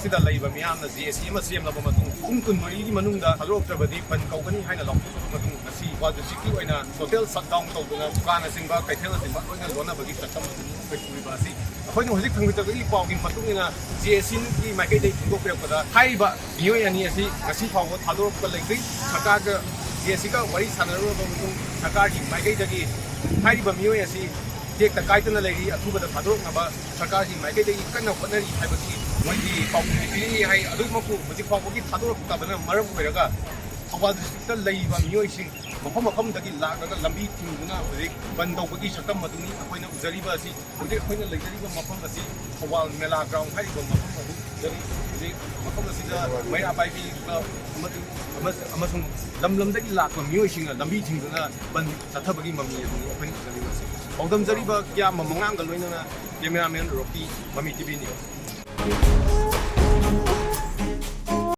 ꯑꯁꯤꯗ ꯂꯩꯕ ꯃꯤꯌꯥꯝꯅ JSC ꯑꯃ ꯁꯦꯝꯂꯕ ꯃꯇꯨꯡ ꯄꯨꯡ 24ꯒꯤ ꯃꯅꯨꯡꯗ ꯊꯥꯗꯣꯔꯛꯇ꯭ꯔꯕꯗꯤ ꯕꯟ ꯀꯧꯒꯅꯤ ꯍꯥꯏꯅ ꯂꯥꯎꯊꯣꯛꯂꯕ ꯃꯇꯨꯡ ꯉꯁꯤ ꯏꯝꯐꯥꯜ ꯗꯤꯁꯇ꯭ꯔꯤꯛꯀꯤ ꯑꯣꯏꯅ ꯇꯣꯇꯦꯜ ꯁꯠꯗꯥꯎꯟ ꯇꯧꯗꯨꯅ ꯗꯨꯀꯥꯟꯅꯆꯤꯡꯕ ꯀꯩꯊꯦꯜꯅꯆꯤꯡꯕ ꯂꯣꯏꯅ ꯂꯣꯟꯅꯕꯒꯤ ꯆꯠꯊꯝ ꯑꯗꯨꯅꯤ ꯑꯩꯈꯣꯏ ꯄꯨꯔꯤꯕ ꯑꯁꯤ ꯑꯩꯈꯣꯏꯅ ꯍꯧꯖꯤꯛ ꯐꯪꯖꯕꯒꯤ ꯄꯥꯎꯒꯤ ꯃꯇꯨꯡ ꯏꯟꯅ JSCꯒꯤ ꯃꯥꯏꯀꯩꯗꯒꯤ ꯐꯣꯡꯗꯣꯛꯄꯤꯔꯛꯄꯗ ꯍꯥꯏꯔꯤꯕ ꯃꯤꯑꯣꯏ ꯑꯅꯤ ꯑꯁꯤ ꯉꯁꯤ ꯐꯥꯎꯕ ꯊꯥꯗꯣꯔꯛꯄ ꯂꯩꯇ꯭ꯔꯤ ꯁꯔꯀꯥꯔꯒ JSCꯒ ꯋꯥꯔꯤ ꯁꯥꯟꯅꯔꯨꯔꯕ ꯃꯇꯨꯡ ꯁꯔꯀꯥꯔꯒꯤ ꯃꯥꯏꯀꯩꯗꯒꯤ ꯍꯥꯏꯔꯤꯕ ꯃꯤꯑꯣꯏ ꯑꯁꯤ ꯇꯦꯛꯇ ꯀꯥꯏꯗꯅ ꯂꯩꯔꯤ ꯑꯊꯨꯕꯗ ꯊꯥꯗꯣꯔꯛꯅꯕ ꯁꯔꯀꯥꯔꯒꯤ ꯃꯥꯏꯀꯩꯗꯒꯤ ꯀꯟꯅ ꯍꯣꯠꯅꯔꯤ ꯍꯥꯏꯕꯒꯤ ꯃꯣꯏꯒꯤ ꯄꯥꯎꯈꯨꯝ ꯄꯤꯔꯤ ꯍꯥꯏ ꯑꯗꯨꯃꯛꯄꯨ ꯍꯧꯖꯤꯛ ꯐꯥꯎꯕꯒꯤ ꯊꯥꯗꯣꯔꯛꯇꯕꯅ ꯃꯔꯝ ꯑꯣꯏꯔꯒ ꯊꯧꯕꯥꯜ ꯗꯤꯁꯇ꯭ꯔꯤꯛꯇ ꯂꯩꯔꯤꯕ ꯃꯤꯑꯣꯏꯁꯤꯡ ꯃꯐꯝ ꯃꯐꯝꯗꯒꯤ ꯂꯥꯛꯂꯒ ꯂꯝꯕꯤ ꯊꯤꯡꯗꯨꯅ ꯍꯧꯖꯤꯛ ꯕꯟ ꯇꯧꯕꯒꯤ ꯁꯛꯇꯝ ꯑꯗꯨꯅꯤ ꯑꯩꯈꯣꯏꯅ ꯎꯖꯔꯤꯕ ꯑꯁꯤ ꯍꯧꯖꯤꯛ ꯑꯩꯈꯣꯏꯅ ꯂꯩꯖꯔꯤꯕ ꯃꯐꯝ ꯑꯁꯤ ꯊꯧꯕꯥꯜ ꯃꯦꯂꯥ ꯒ꯭ꯔꯥꯎꯟ ꯍꯥꯏꯔꯤꯕ ꯃꯐꯝ ꯑꯗꯨ ꯎꯖꯔꯤ ꯍꯧꯖꯤꯛ ꯃꯐꯝ ꯑꯁꯤꯗ ꯃꯩꯔꯥ ꯄꯥꯏꯕꯤꯒ ꯑꯃꯁꯨꯡ ꯂꯝ ꯂꯝꯗꯒꯤ ꯂꯥꯛꯄ ꯃꯤꯑꯣꯏꯁꯤꯡꯅ ꯂꯝꯕꯤ ꯊꯤꯡꯗꯨꯅ ꯕꯟ ꯆꯠꯊꯕꯒꯤ ꯃꯃꯤ ꯑꯗꯨꯅꯤ ꯑꯩꯈꯣꯏꯅ ꯎꯖꯔꯤꯕ ꯑꯁꯤ ꯄꯥꯎꯗꯝꯖꯔꯤꯕ ꯀꯌꯥ ꯃꯉꯥꯡꯒ ꯂꯣꯏꯅꯅ ꯀꯦꯃꯦꯔꯥꯃꯦꯟ ꯔꯣꯀꯤ ꯃꯃꯤ TV ꯅ꯭ꯌꯨꯁ